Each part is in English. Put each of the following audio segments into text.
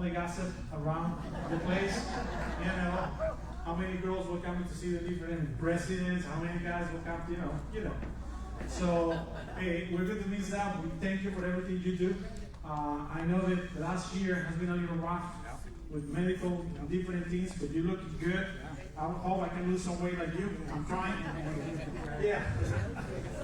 the gossip around the place. You know, how many girls will come to see the different presidents, how many guys will come to, you know. So, hey, we're going to miss that. We thank you for everything you do. I know that the last year has been a little rough with medical and different things, but you're looking good. I hope I can lose some weight like you. I'm trying. Yeah.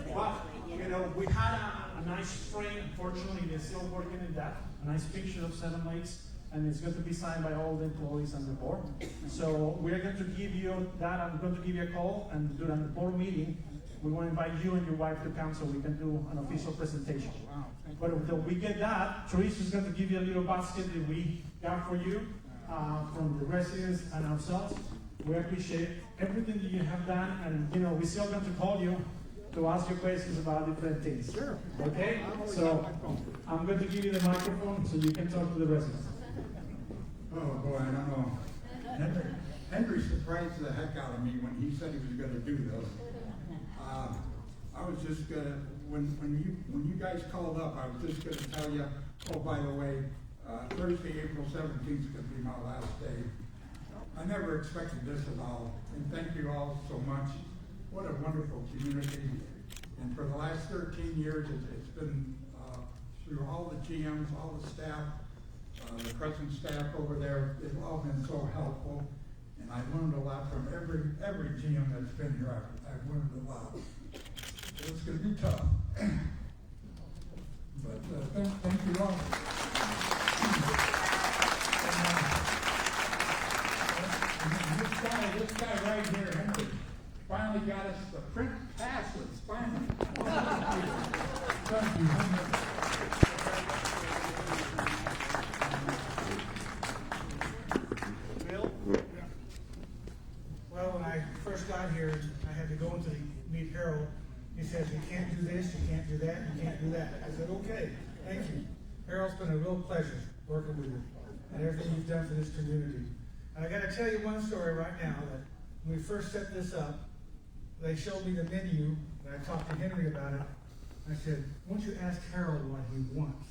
Well, you know, we had a nice frame. Unfortunately, they're still working in that. A nice picture of 7 Lakes, and it's going to be signed by all the employees and the board. So we're going to give you that. I'm going to give you a call, and during the board meeting, we want to invite you and your wife to come so we can do an official presentation. But until we get that, Teresa is going to give you a little basket that we got for you from the residents and ourselves. We appreciate everything that you have done, and you know we're still going to call you to ask you questions about different things. Sure. Okay? So I'm going to give you the microphone so you can talk to the residents. Oh boy, I don't know. Henry surprised the heck out of me when he said he was going to do this. I was just gonna when you guys called up, I was just gonna tell you. Oh, by the way, Thursday, April 17th is gonna be my last day. I never expected this at all, and thank you all so much. What a wonderful community! And for the last 13 years, it's been through all the GMs, all the staff, the present staff over there. They've all been so helpful, and I learned a lot from every GM that's been here. I've learned a lot. It's going to be tough, but thank you all. And, this guy right here, Henry, finally got us the print passes. Finally. Thank you. Bill? Yeah. Well, when I first got here, I had to go into meet Harold. He says, you can't do this, you can't do that, you can't do that. I said, okay, thank you. Harold's been a real pleasure working with you and everything you've done for this community. And I got to tell you one story right now that when we first set this up, they showed me the menu, and I talked to Henry about it. I said, why don't you ask Harold what he wants?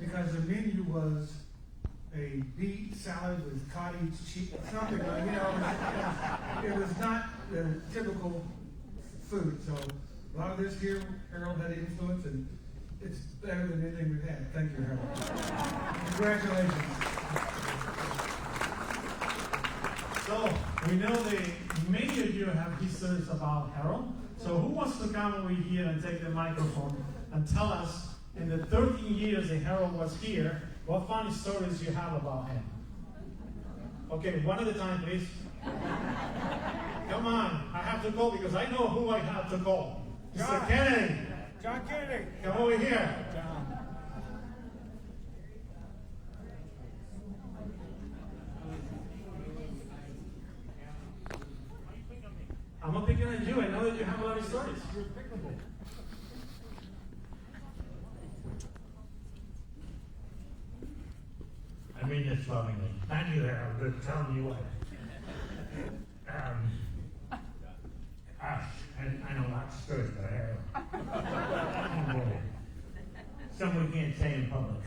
Because the menu was a beet salad with cottage cheese, something like, you know, it was not the typical food. So a lot of this here, Harold had influence, and it's better than anything we've had. Thank you, Harold. Congratulations. So we know that many of you have histories about Harold. So who wants to come over here and take the microphone and tell us, in the 13 years that Harold was here, what funny stories you have about him? Okay, one at a time, please. Come on, I have to call because I know who I have to call. Mr. Kennedy. John Kennedy. Come over here. John. I'm not picking on you. I know that you have a lot of stories. You're pickable. I mean this lovingly. Thank you, Harold. Good telling you what. I know lots of stories about Harold. Oh, boy. Some we can't say in public.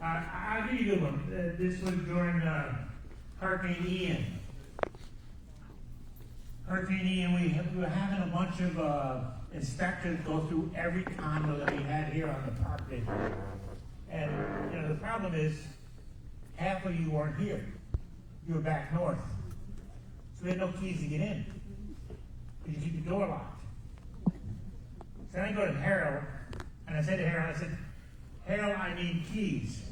I'll give you a good one. This was during Hurricane Ian. Hurricane Ian, we were having a bunch of inspectors go through every condo that we had here on the property. And, you know, the problem is, half of you weren't here. You were back north. So we had no keys to get in. Because you keep the door locked. So then I go to Harold, and I said to Harold, Harold, I need keys.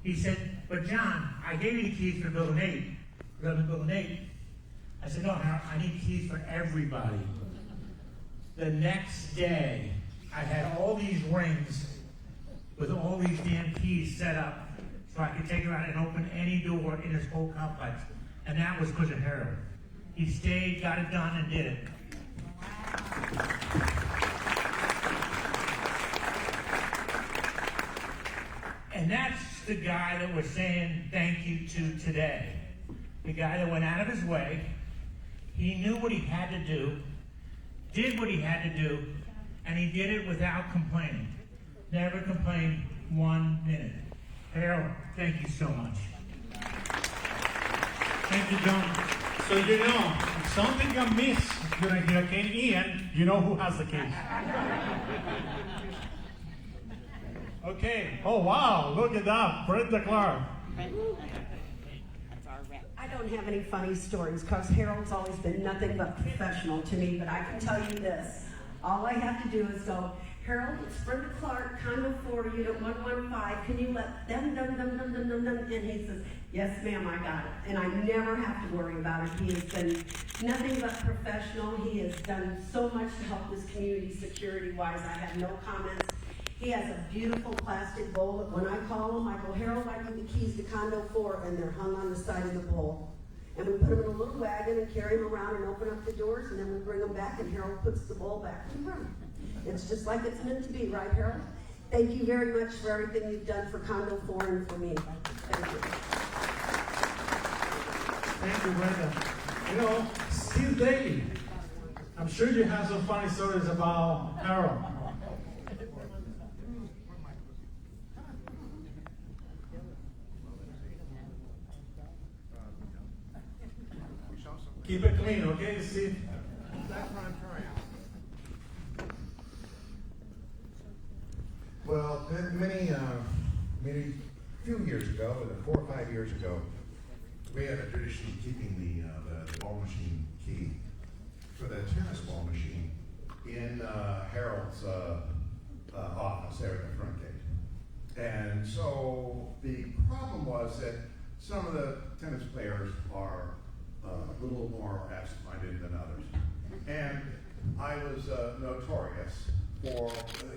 He said, but John, I gave you the keys for Building 8. You live in Building 8. I said, no, Harold, I need keys for everybody. The next day, I had all these rings with all these damn keys set up so I could take around and open any door in this whole complex. And that was because of Harold. He stayed, got it done, and did it. And that's the guy that we're saying thank you to today. The guy that went out of his way. He knew what he had to do, did what he had to do, and he did it without complaining. Never complained 1 minute. Harold, thank you so much. Thank you, John. So you know, if something got missed during Hurricane Ian, you know who has the keys. Okay. Oh wow, look at that, Brenda Clark. I don't have any funny stories because Harold's always been nothing but professional to me, but I can tell you this. All I have to do is go, Harold, it's Brenda Clark, condo 4, unit 115. Can you let them, and he says, yes, ma'am, I got it. And I never have to worry about it. He has been nothing but professional. He has done so much to help this community security-wise. I have no comments. He has a beautiful plastic bowl that when I call him, I go, Harold, I need the keys to condo 4, and they're hung on the side of the bowl. And we put them in a little wagon and carry them around and open up the doors, and then we bring them back, and Harold puts the bowl back in the room. It's just like it's meant to be, right, Harold? Thank you very much for everything you've done for condo 4 and for me. Thank you. Thank you, Brenda. You know, Steve Daly, I'm sure you have some funny stories about Harold. Keep it clean, okay, Steve? Well, few years ago, 4 or 5 years ago, we had a tradition of keeping the ball machine key for the tennis ball machine in Harold's office there at the front gate. And so the problem was that some of the tennis players are a little more absent-minded than others. And I was notorious for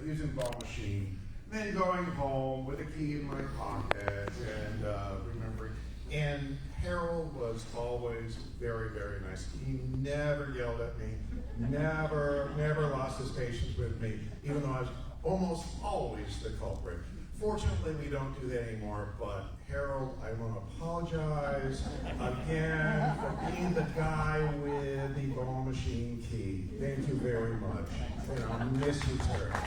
using the ball machine, then going home with a key in my pocket and remembering. And Harold was always very, very nice. He never yelled at me, never lost his patience with me, even though I was almost always the culprit. Fortunately, we don't do that anymore, but Harold, I want to apologize again for being the guy with the ball machine key. Thank you very much. And I'll miss you terribly.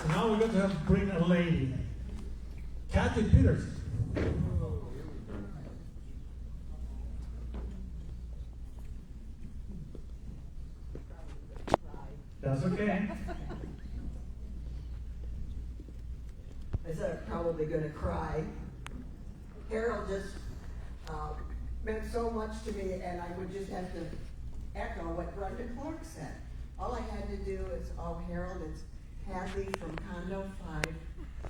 So now we're going to have to bring a lady, Kathy Peterson. That's okay. I said I'm probably going to cry. Harold just meant so much to me, and I would just have to echo what Brenda Clark said. All I had to do is, oh, Harold, it's Kathy from Condo 5,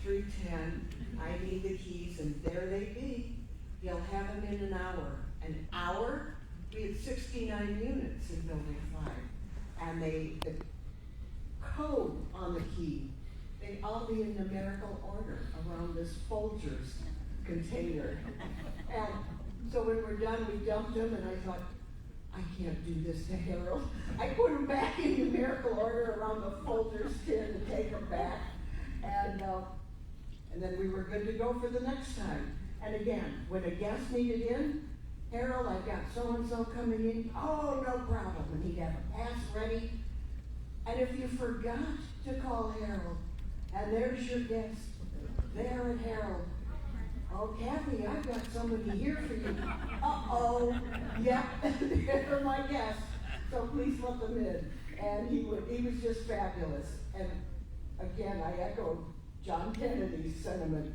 310. I need the keys, and there they be. You'll have them in an hour. An hour? We had 69 units in Building 5, and the code on the key, they all be in numerical order around this Folgers container. And so when we're done, we dumped them, and I thought, I can't do this to Harold. I put them back in numerical order around the Folgers tin to take them back. And then we were good to go for the next time. And again, when a guest needed in, Harold, I've got so-and-so coming in. Oh, no problem. And he'd have a pass ready. And if you forgot to call Harold, and there's your guest, there at Harold. Oh, Kathy, I've got somebody here for you. Uh-oh, yep, they're my guests. So please let them in. And he was just fabulous. And again, I echo John Kennedy's sentiment,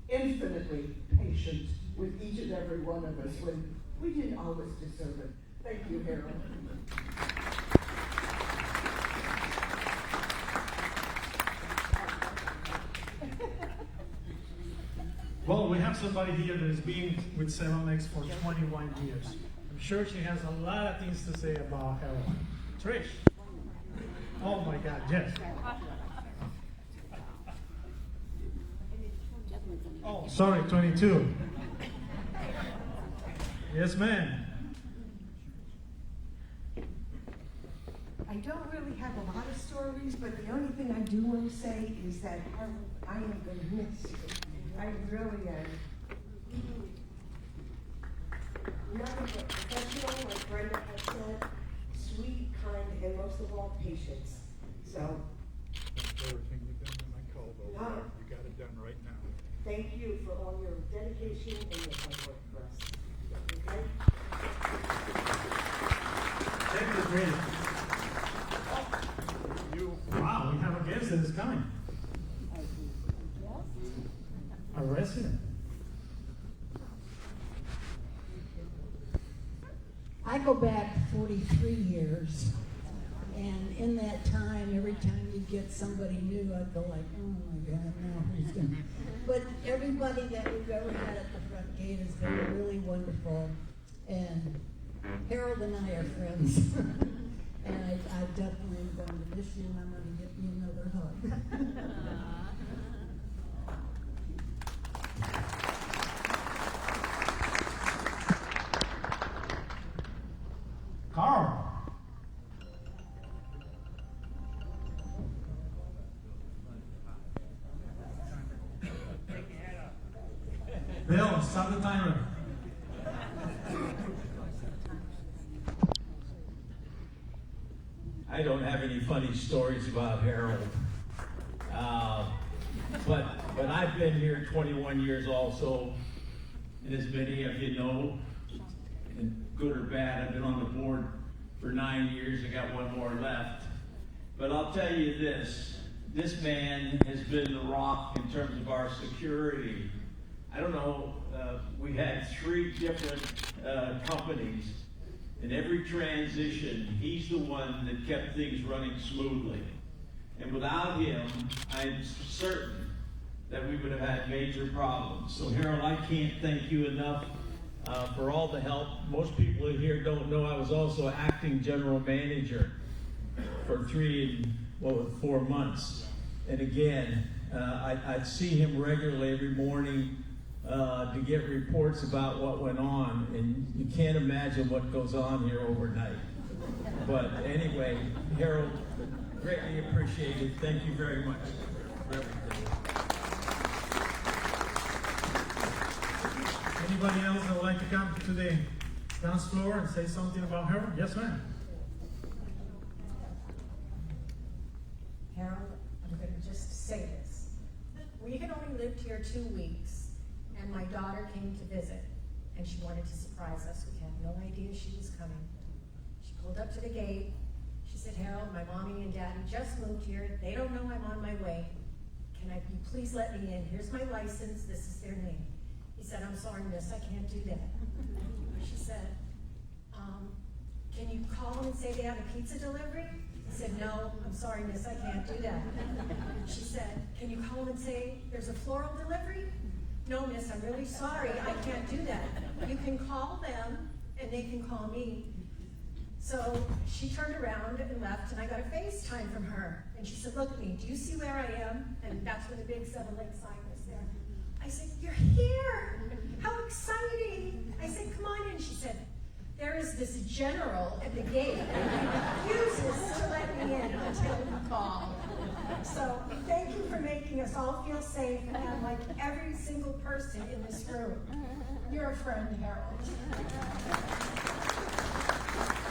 infinitely patient with each and every one of us when we didn't always deserve it. Thank you, Harold. Well, we have somebody here that has been with 7X for 21 years. I'm sure she has a lot of things to say about Harold. Trish. Oh my God, yes. Oh, sorry, 22. Yes, ma'am. I don't really have a lot of stories, but the only thing I do want to say is that I am going to miss you. I really am. Nothing but professional, like Brenda has said, sweet, kind, and most of all, patience. So, right now. Thank you for all your dedication and your hard work for us. Okay? Thank you, great. Wow, we have a guest that is coming. A resident. I go back 43 years, and in that time, every time you get somebody new, I go like, oh my God, now who's gonna? But everybody that we've ever had at the front gate has been really wonderful, and Harold and I are friends, and I definitely am going to miss you, and I'm going to get me another hug. Carl. Bill, stop the timer. I don't have any funny stories about Harold, but I've been here 21 years also, and as many of you know, and good or bad, I've been on the board for 9 years. I got one more left, but I'll tell you this man has been the rock in terms of our security. I don't know, we had 3 different companies. In every transition, he's the one that kept things running smoothly. And without him, I'm certain that we would have had major problems. So Harold, I can't thank you enough for all the help. Most people in here don't know I was also acting general manager for 4 months. And again, I'd see him regularly every morning to get reports about what went on, and you can't imagine what goes on here overnight. But anyway, Harold, greatly appreciated. Thank you very much for everything. Anybody else that would like to come to the dance floor and say something about Harold? Yes, ma'am. Harold, I'm going to just say this. We had only lived here 2 weeks, and my daughter came to visit, and she wanted to surprise us. We had no idea she was coming. She pulled up to the gate. She said, Harold, my mommy and daddy just moved here. They don't know I'm on my way. Can you please let me in? Here's my license. This is their name. He said, I'm sorry, miss, I can't do that. She said, can you call them and say they have a pizza delivery? He said, no, I'm sorry, miss, I can't do that. She said, can you call them and say there's a floral delivery? No, miss, I'm really sorry, I can't do that. You can call them, and they can call me. So she turned around and left, and I got a FaceTime from her. And she said, look at me, do you see where I am? And that's where the big 7-Lake sign was there. I said, you're here! How exciting! I said, come on in. She said, there is this general at the gate, and he refuses to let me in until you call. So thank you for making us all feel safe, and like every single person in this room, you're a friend, Harold.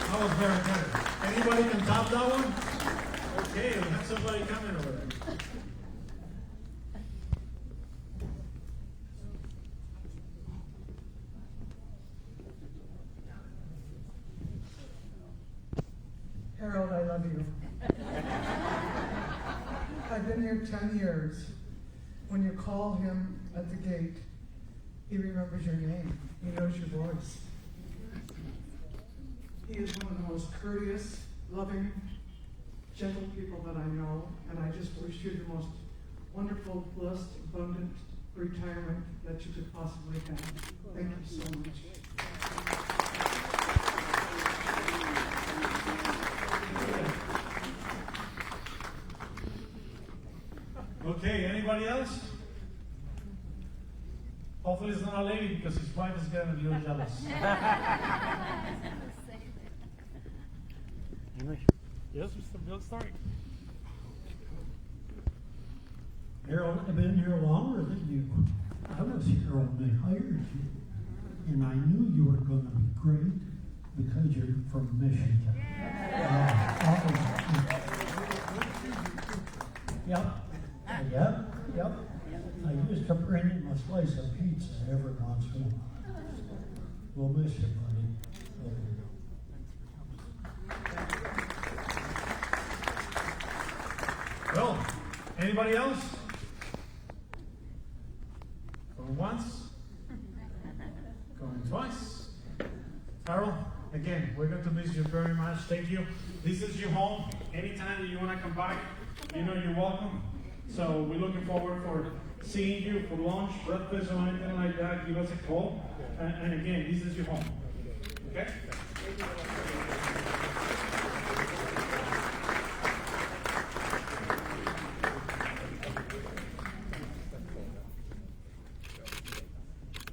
That was very good. Anybody can top that one? Okay, we have somebody coming over there. Harold, I love you. I've been here 10 years. When you call him at the gate, he remembers your name. He knows your voice. He is one of the most courteous, loving, gentle people that I know, and I just wish you the most wonderful, blessed, abundant retirement that you could possibly have. Thank you so much. Okay, anybody else? Hopefully it's not a lady because his wife is getting a little jealous. Yes, Mr. Bill Stark. Harold, I've been here longer than you. I was here when they hired you. And I knew you were going to be great because you're from Michigan. Yep. I used to bring him a slice of pizza every once in a while. We'll miss you, buddy. Well, anybody else? Going once? Going twice? Harold, again, we're going to miss you very much. Thank you. This is your home. Anytime that you want to come back, you know you're welcome. So we're looking forward for seeing you for lunch, breakfast, or anything like that. Give us a call. And again, this is your home. Okay?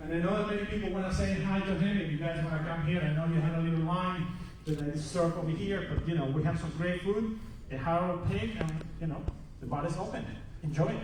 And I know that many people want to say hi to him. If you guys want to come here, I know you had a little line that I serve over here, but we have some great food, a Harold pig, and the bar is open. Enjoy it.